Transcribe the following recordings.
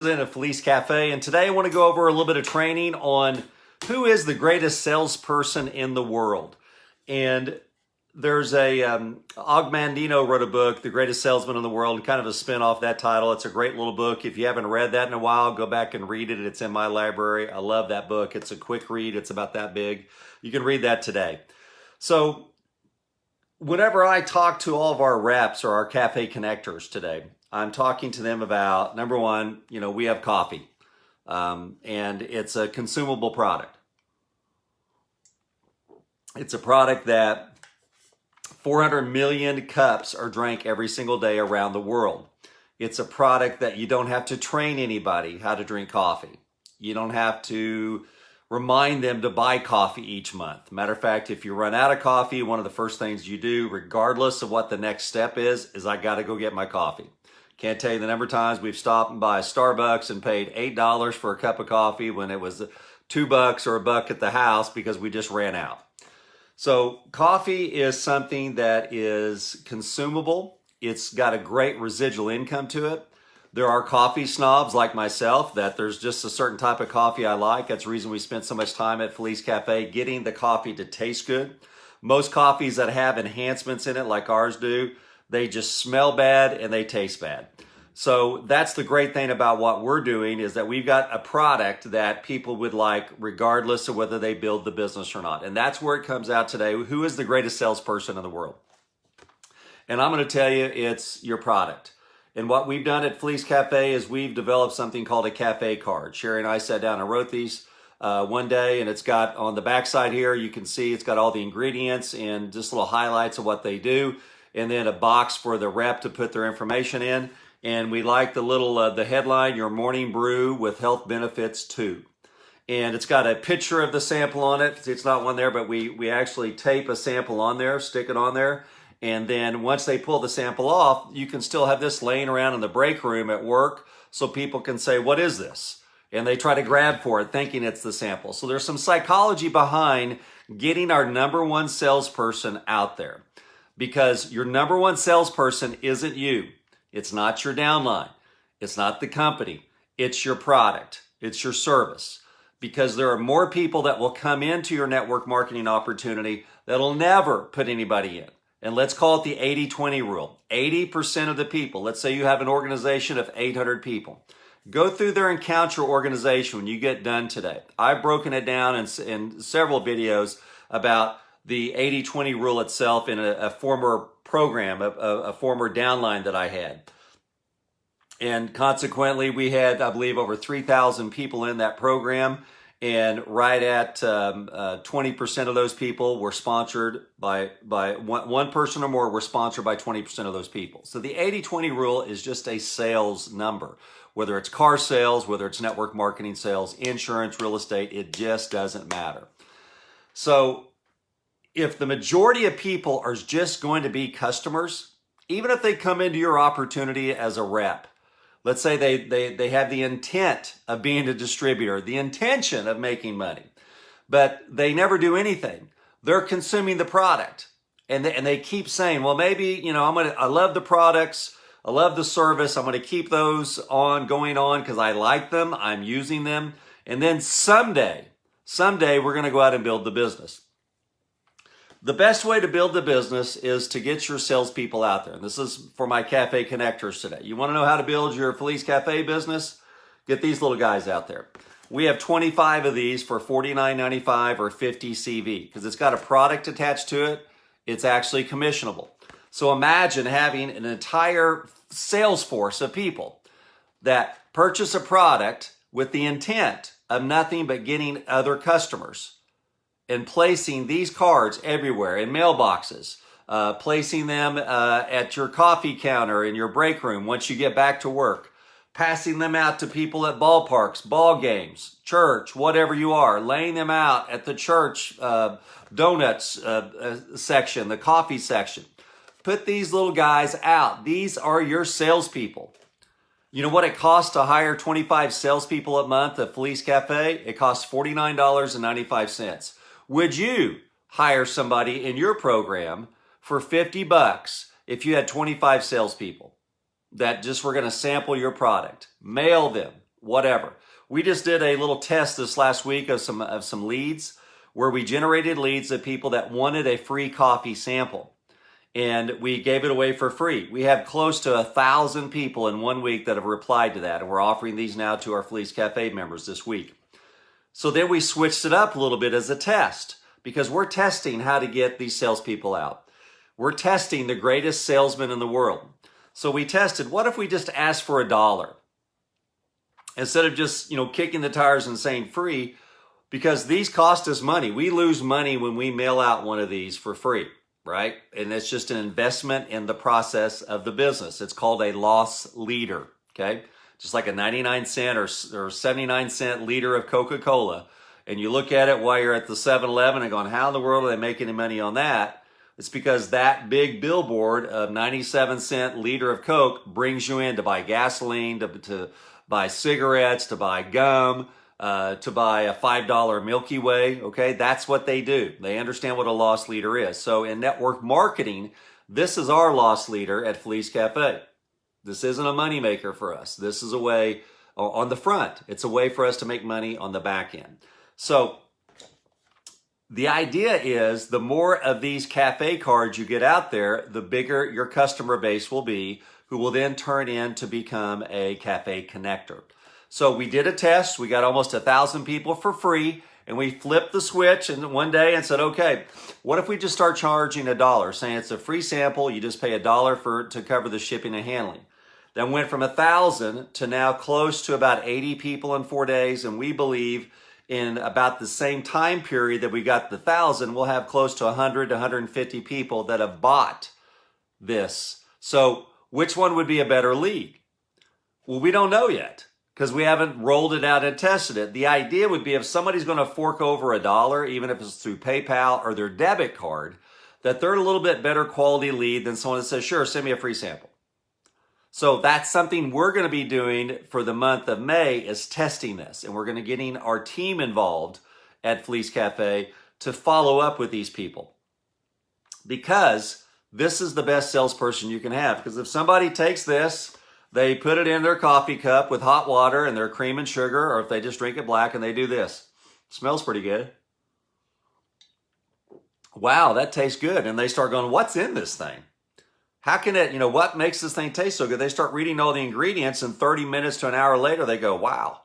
In a Felice Cafe, and today I want to go over a little bit of training on who is the greatest salesperson in the world. And there's Og Mandino wrote a book, The Greatest Salesman in the World, kind of a spin-off of that title. It's a great little book. If you haven't read that in a while, go back and read it. It's in my library. I love that book. It's a quick read. It's about that big. You can read that today. So whenever I talk to all of our reps or our cafe connectors today, I'm talking to them about, number one, we have coffee, and it's a consumable product. It's a product that 400 million cups are drank every single day around the world. It's a product that you don't have to train anybody how to drink coffee. You don't have to remind them to buy coffee each month. Matter of fact, if you run out of coffee, one of the first things you do, regardless of what the next step is I got to go get my coffee. Can't tell you the number of times we've stopped by Starbucks and paid $8 for a cup of coffee when it was $2 or $1 at the house because we just ran out. So coffee is something that is consumable. It's got a great residual income to it. There are coffee snobs like myself that there's just a certain type of coffee I like. That's the reason we spent so much time at Felice Cafe getting the coffee to taste good. Most coffees that have enhancements in it like ours do, they just smell bad and they taste bad. So that's the great thing about what we're doing is that we've got a product that people would like regardless of whether they build the business or not. And that's where it comes out today. Who is the greatest salesperson in the world? And I'm going to tell you it's your product. And what we've done at Felice Cafe is we've developed something called a cafe card. Sherry and I sat down and wrote these one day, and it's got on the backside here, you can see it's got all the ingredients and just little highlights of what they do. And then a box for the rep to put their information in. And we like the little, the headline, your morning brew with health benefits too. And it's got a picture of the sample on it. It's not one there, but we actually tape a sample on there, stick it on there. And then once they pull the sample off, you can still have this laying around in the break room at work so people can say, what is this? And they try to grab for it thinking it's the sample. So there's some psychology behind getting our number one salesperson out there. Because your number one salesperson isn't you. It's not your downline. It's not the company. It's your product. It's your service. Because there are more people that will come into your network marketing opportunity that'll never put anybody in. And let's call it the 80-20 rule. 80% of the people, let's say you have an organization of 800 people. Go through there and count your organization when you get done today. I've broken it down in several videos about the 80-20 rule itself in a former program, a former downline that I had. And consequently, we had, I believe, over 3,000 people in that program. And right at 20% of those people were sponsored by one person or more were sponsored by 20% of those people. So the 80-20 rule is just a sales number. Whether it's car sales, whether it's network marketing sales, insurance, real estate, it just doesn't matter. So if the majority of people are just going to be customers, even if they come into your opportunity as a rep, let's say they have the intent of being a distributor, the intention of making money, but they never do anything. They're consuming the product and they keep saying, well, maybe, I love the products. I love the service. I'm going to keep those going on because I like them. I'm using them. And then someday we're going to go out and build the business. The best way to build the business is to get your salespeople out there. And this is for my cafe connectors today. You want to know how to build your Felice Cafe business? Get these little guys out there. We have 25 of these for $49.95 or $50 CV because it's got a product attached to it. It's actually commissionable. So imagine having an entire sales force of people that purchase a product with the intent of nothing but getting other customers. And placing these cards everywhere in mailboxes, placing them at your coffee counter in your break room once you get back to work, passing them out to people at ballparks, ball games, church, whatever you are, laying them out at the church donuts section, the coffee section. Put these little guys out. These are your salespeople. You know what it costs to hire 25 salespeople a month at Felice Cafe? It costs $49.95. Would you hire somebody in your program for $50 if you had 25 salespeople that just were going to sample your product? Mail them, whatever. We just did a little test this last week of some leads where we generated leads of people that wanted a free coffee sample. And we gave it away for free. We have close to 1,000 people in 1 week that have replied to that. And we're offering these now to our Fleece Cafe members this week. So then we switched it up a little bit as a test because we're testing how to get these salespeople out. We're testing the greatest salesman in the world. So we tested, what if we just asked for $1? Instead of just, kicking the tires and saying free, because these cost us money. We lose money when we mail out one of these for free. Right? And it's just an investment in the process of the business. It's called a loss leader, okay? Just like a 99 cent or 79 cent liter of Coca-Cola. And you look at it while you're at the 7-Eleven and going, how in the world are they making any money on that? It's because that big billboard of 97 cent liter of Coke brings you in to buy gasoline, to buy cigarettes, to buy gum, to buy a $5 Milky Way, okay? That's what they do. They understand what a loss leader is. So in network marketing, this is our loss leader at Fleece Cafe. This isn't a moneymaker for us. This is a way on the front. It's a way for us to make money on the back end. So the idea is the more of these cafe cards you get out there, the bigger your customer base will be, who will then turn in to become a cafe connector. So we did a test. We got almost 1,000 people for free, and we flipped the switch and one day and said, okay, what if we just start charging $1, saying it's a free sample, you just pay $1 to cover the shipping and handling. Then went from 1,000 to now close to about 80 people in 4 days, and we believe in about the same time period that we got the 1,000, we'll have close to 100 to 150 people that have bought this. So which one would be a better lead? Well, we don't know yet, because we haven't rolled it out and tested it. The idea would be if somebody's going to fork over $1, even if it's through PayPal or their debit card, that they're a little bit better quality lead than someone that says, sure, send me a free sample. So that's something we're going to be doing for the month of May, is testing this. And we're going to getting our team involved at Fleece Cafe to follow up with these people. Because this is the best salesperson you can have. Because if somebody takes this, they put it in their coffee cup with hot water and their cream and sugar, or if they just drink it black and they do this. Smells pretty good. Wow, that tastes good. And they start going, what's in this thing? How can it, what makes this thing taste so good? They start reading all the ingredients, and 30 minutes to an hour later, they go, wow,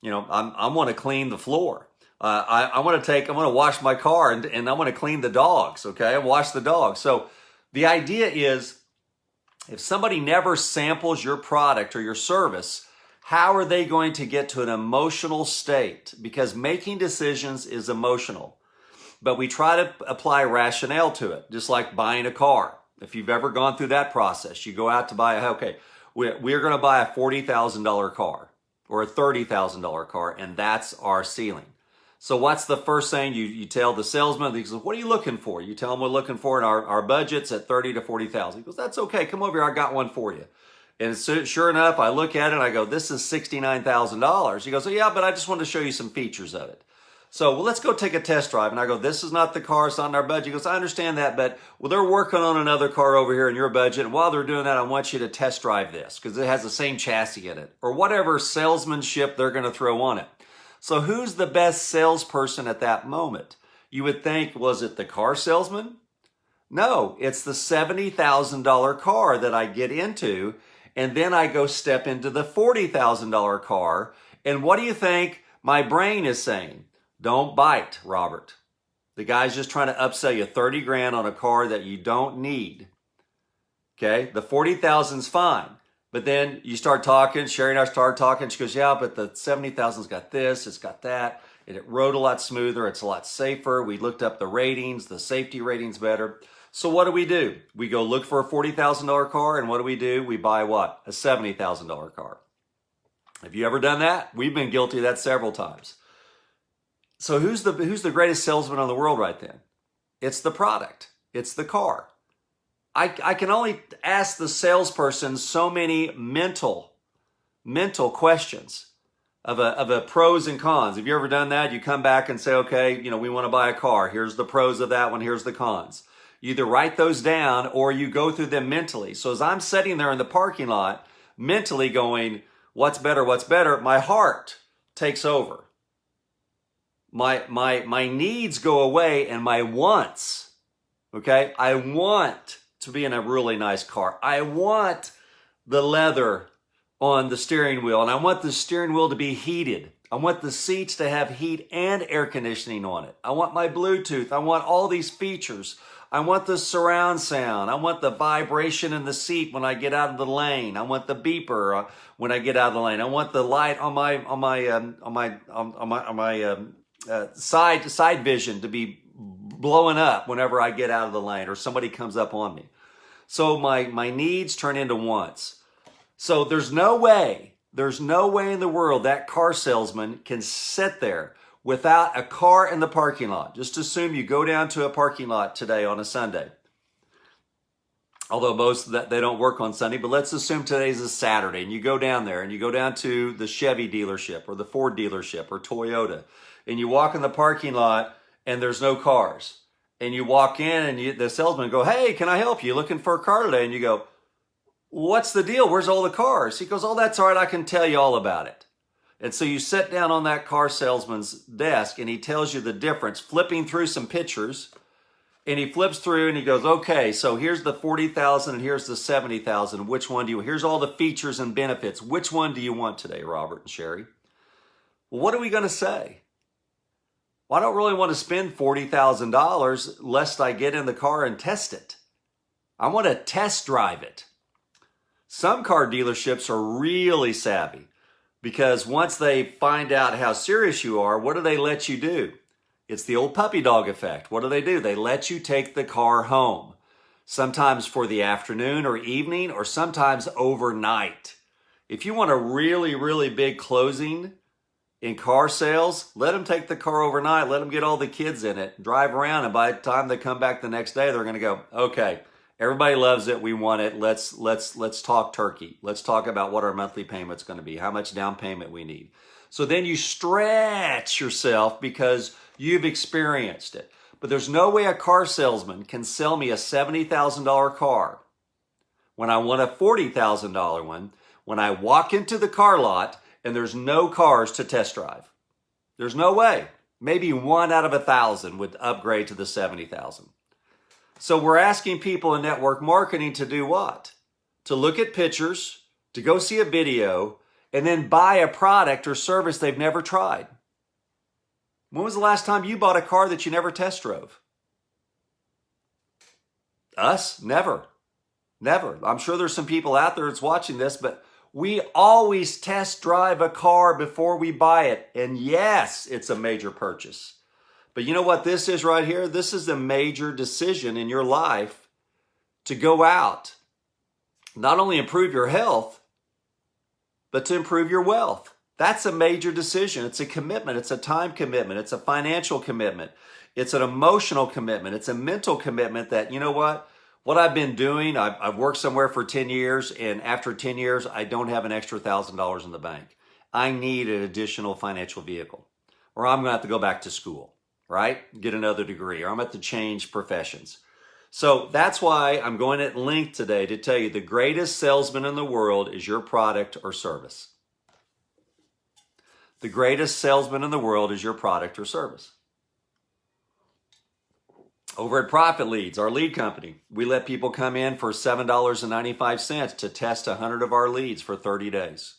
I want to clean the floor. I want to wash my car and I want to clean the dogs, okay? Wash the dogs. So the idea is, if somebody never samples your product or your service, how are they going to get to an emotional state? Because making decisions is emotional. But we try to apply rationale to it, just like buying a car. If you've ever gone through that process, you go out to buy we're going to buy a $40,000 car or a $30,000 car, and that's our ceiling. So what's the first thing you tell the salesman? He says, what are you looking for? You tell him we're looking for, and our budget's at $30,000 to $40,000. He goes, that's okay. Come over here. I got one for you. And sure enough, I look at it and I go, this is $69,000. He goes, oh, yeah, but I just wanted to show you some features of it. So, well, let's go take a test drive. And I go, this is not the car. It's not in our budget. He goes, I understand that, but they're working on another car over here in your budget. And while they're doing that, I want you to test drive this because it has the same chassis in it, or whatever salesmanship they're going to throw on it. So who's the best salesperson at that moment? You would think, was it the car salesman? No, it's the $70,000 car that I get into, and then I go step into the $40,000 car. And what do you think my brain is saying? Don't bite, Robert. The guy's just trying to upsell you 30 grand on a car that you don't need. Okay, the 40,000's fine. But then you start talking, Sherry and I start talking. She goes, yeah, but the 70,000's got this, it's got that. And it rode a lot smoother. It's a lot safer. We looked up the ratings, the safety ratings better. So what do? We go look for a $40,000 car, and what do? We buy what? A $70,000 car. Have you ever done that? We've been guilty of that several times. So who's the greatest salesman in the world right then? It's the product. It's the car. I can only ask the salesperson so many mental questions of a pros and cons. Have you ever done that? You come back and say, okay, we want to buy a car. Here's the pros of that one. Here's the cons. You either write those down or you go through them mentally. So as I'm sitting there in the parking lot, mentally going, what's better, what's better, my heart takes over. My needs go away and my wants, okay? I want to be in a really nice car. I want the leather on the steering wheel, and I want the steering wheel to be heated. I want the seats to have heat and air conditioning on it. I want my Bluetooth. I want all these features. I want the surround sound. I want the vibration in the seat when I get out of the lane. I want the beeper when I get out of the lane. I want the light on my side vision to be blowing up whenever I get out of the lane or somebody comes up on me. So my needs turn into wants. So there's no way in the world that car salesman can sit there without a car in the parking lot. Just assume you go down to a parking lot today on a Sunday. Although most of that, they don't work on Sunday, but let's assume today's a Saturday and you go down there and you go down to the Chevy dealership or the Ford dealership or Toyota and you walk in the parking lot and there's no cars. And you walk in and the salesman go, "Hey, can I help you? Looking for a car today?" And you go, "What's the deal? Where's all the cars?" He goes, "Oh, that's all right. I can tell you all about it." And so you sit down on that car salesman's desk and he tells you the difference, flipping through some pictures. And he flips through and he goes, "Okay, so here's the 40,000 and here's the 70,000. Which one do you, here's all the features and benefits. Which one do you want today, Robert and Sherry?" Well, what are we going to say? Well, I don't really want to spend $40,000 lest I get in the car and test it. I want to test drive it. Some car dealerships are really savvy because once they find out how serious you are, what do they let you do? It's the old puppy dog effect. What do? They let you take the car home, sometimes for the afternoon or evening, or sometimes overnight. If you want a really, really big closing in car sales, let them take the car overnight, let them get all the kids in it, drive around, and by the time they come back the next day, they're going to go, "Okay, everybody loves it. We want it. Let's talk turkey. Let's talk about what our monthly payment's going to be, how much down payment we need." So then you stretch yourself because you've experienced it. But there's no way a car salesman can sell me a $70,000 car when I want a $40,000 one, when I walk into the car lot and there's no cars to test drive. There's no way. Maybe 1 out of 1,000 would upgrade to the 70,000. So we're asking people in network marketing to do what? To look at pictures, to go see a video, and then buy a product or service they've never tried. When was the last time you bought a car that you never test drove? Us? Never. Never. I'm sure there's some people out there that's watching this, but we always test drive a car before we buy it. And yes, it's a major purchase. But you know what this is right here? This is a major decision in your life to go out, not only improve your health, but to improve your wealth. That's a major decision. It's a commitment. It's a time commitment. It's a financial commitment. It's an emotional commitment. It's a mental commitment that, you know what I've been doing, I've worked somewhere for 10 years, and after 10 years, I don't have an extra $1,000 in the bank. I need an additional financial vehicle, or I'm going to have to go back to school, right? Get another degree, or I'm going to have to change professions. So that's why I'm going at length today to tell you the greatest salesman in the world is your product or service. The greatest salesman in the world is your product or service. Over at Profit Leads, our lead company, we let people come in for $7.95 to test 100 of our leads for 30 days.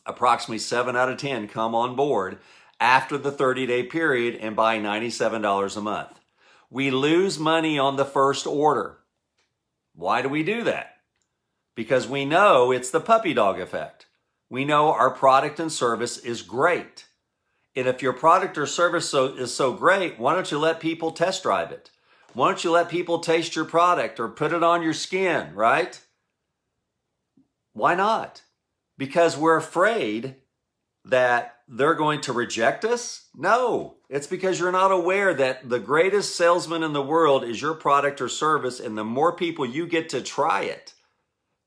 Approximately 7 out of 10 come on board after the 30-day period and buy $97 a month. We lose money on the first order. Why do we do that? Because we know it's the puppy dog effect. We know our product and service is great. And if your product or service is so great, why don't you let people test drive it? Why don't you let people taste your product or put it on your skin, right? Why not? Because we're afraid that they're going to reject us? No, it's because you're not aware that the greatest salesman in the world is your product or service, and the more people you get to try it,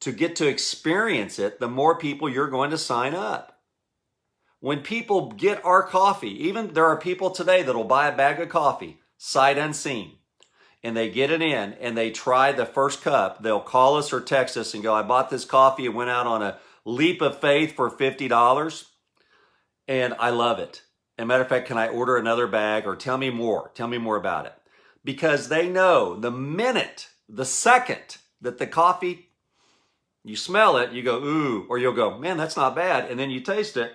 to get to experience it, the more people you're going to sign up. When people get our coffee, even there are people today that will buy a bag of coffee, sight unseen, and they get it in and they try the first cup. They'll call us or text us and go, "I bought this coffee. It went out on a leap of faith for $50. And I love it. As a matter of fact, can I order another bag, or tell me more? Tell me more about it. Because they know the second that the coffee, you smell it, you go, ooh, or you'll go, man, that's not bad. And then you taste it.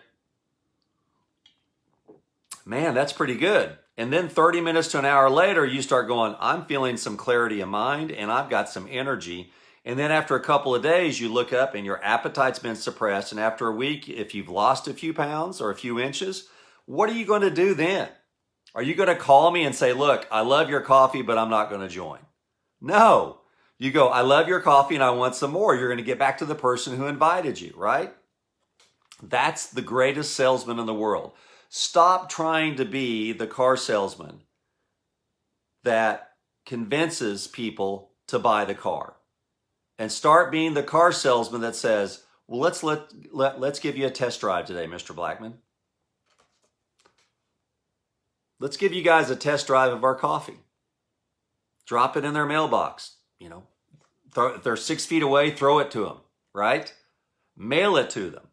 Man, that's pretty good. And then 30 minutes to an hour later, you start going, I'm feeling some clarity of mind and I've got some energy. And then after a couple of days, you look up and your appetite's been suppressed. And after a week, if you've lost a few pounds or a few inches, what are you going to do then? Are you going to call me and say, look, I love your coffee, but I'm not going to join? No. You go, I love your coffee and I want some more. You're going to get back to the person who invited you, right? That's the greatest salesman in the world. Stop trying to be the car salesman that convinces people to buy the car, and start being the car salesman that says, well, let's give you a test drive today, Mr. Blackman. Let's give you guys a test drive of our coffee. Drop it in their mailbox. If they're 6 feet away, throw it to them, right? Mail it to them.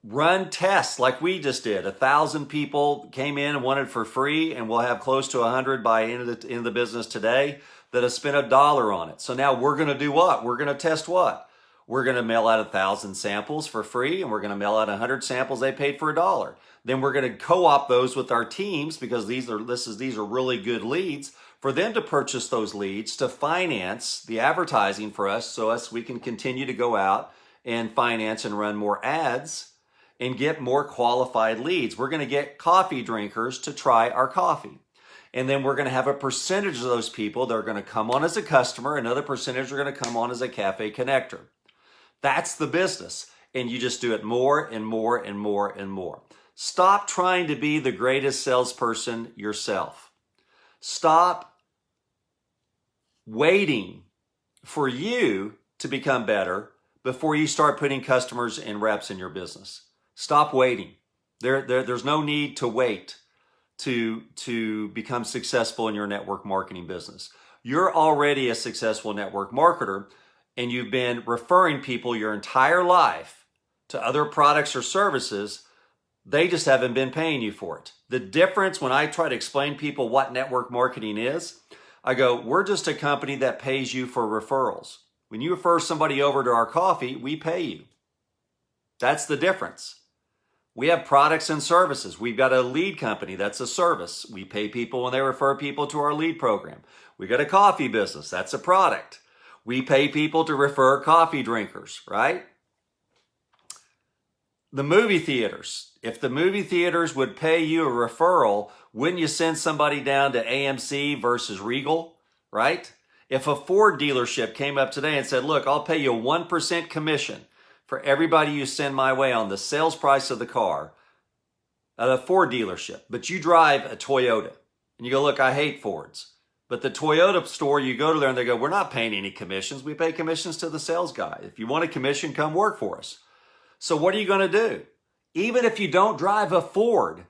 Run tests like we just did. 1,000 people came in and wanted for free, and we'll have close to 100 by end of the business today that have spent $1 on it. So now we're going to do what? We're going to test what? We're going to mail out 1,000 samples for free, and we're going to mail out 100 samples they paid for $1. Then we're going to co-op those with our teams, because these are really good leads, for them to purchase those leads to finance the advertising for us, so we can continue to go out and finance and run more ads and get more qualified leads. We're going to get coffee drinkers to try our coffee. And then we're going to have a percentage of those people that are going to come on as a customer. Another percentage are going to come on as a cafe connector. That's the business. And you just do it more and more and more and more. Stop trying to be the greatest salesperson yourself. Stop waiting for you to become better before you start putting customers and reps in your business. Stop waiting. There's no need to wait to become successful in your network marketing business. You're already a successful network marketer, and you've been referring people your entire life to other products or services. They just haven't been paying you for it. The difference when I try to explain people what network marketing is, I go, we're just a company that pays you for referrals. When you refer somebody over to our coffee, we pay you. That's the difference. We have products and services. We've got a lead company. That's a service. We pay people when they refer people to our lead program. We got a coffee business. That's a product. We pay people to refer coffee drinkers, right? The movie theaters. If the movie theaters would pay you a referral, wouldn't you send somebody down to AMC versus Regal, right? If a Ford dealership came up today and said, look, I'll pay you a 1% commission for everybody you send my way on the sales price of the car at a Ford dealership, but you drive a Toyota, and you go, look, I hate Fords. But the Toyota store, you go to there and they go, we're not paying any commissions. We pay commissions to the sales guy. If you want a commission, come work for us. So what are you going to do? Even if you don't drive a Ford,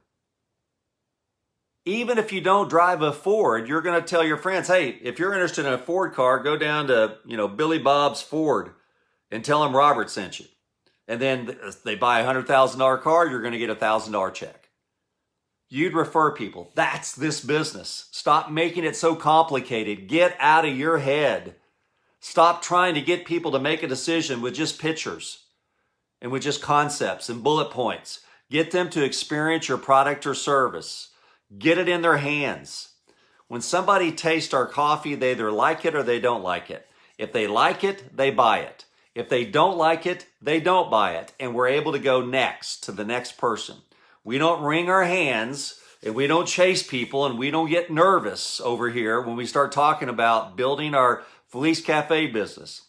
you're going to tell your friends, hey, if you're interested in a Ford car, go down to, Billy Bob's Ford and tell them Robert sent you. And then they buy a $100,000 car, you're going to get a $1,000 check. You'd refer people. That's this business. Stop making it so complicated. Get out of your head. Stop trying to get people to make a decision with just pictures and with just concepts and bullet points. Get them to experience your product or service. Get it in their hands. When somebody tastes our coffee, they either like it or they don't like it. If they like it, they buy it. If they don't like it, they don't buy it. And we're able to go next to the next person. We don't wring our hands and we don't chase people and we don't get nervous over here when we start talking about building our Felice Cafe business.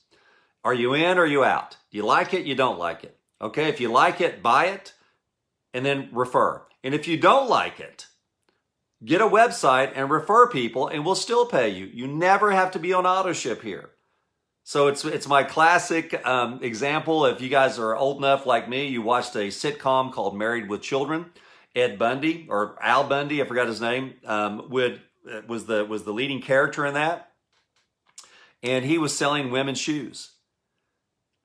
Are you in or are you out? Do you like it? You don't like it. Okay, if you like it, buy it and then refer. And if you don't like it, get a website and refer people and we'll still pay you. You never have to be on auto ship here. So it's my classic example. If you guys are old enough like me, you watched a sitcom called Married with Children. Ed Bundy, or Al Bundy, I forgot his name, was the leading character in that. And he was selling women's shoes.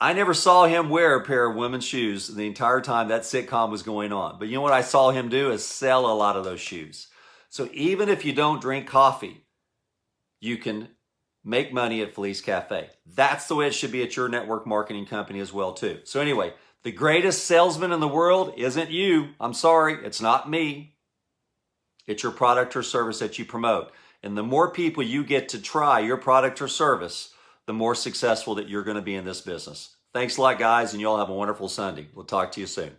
I never saw him wear a pair of women's shoes the entire time that sitcom was going on. But you know what I saw him do is sell a lot of those shoes. So even if you don't drink coffee, you can make money at Felice Cafe. That's the way it should be at your network marketing company as well too. So anyway, the greatest salesman in the world isn't you. I'm sorry, it's not me. It's your product or service that you promote. And the more people you get to try your product or service, the more successful that you're going to be in this business. Thanks a lot, guys, and you all have a wonderful Sunday. We'll talk to you soon.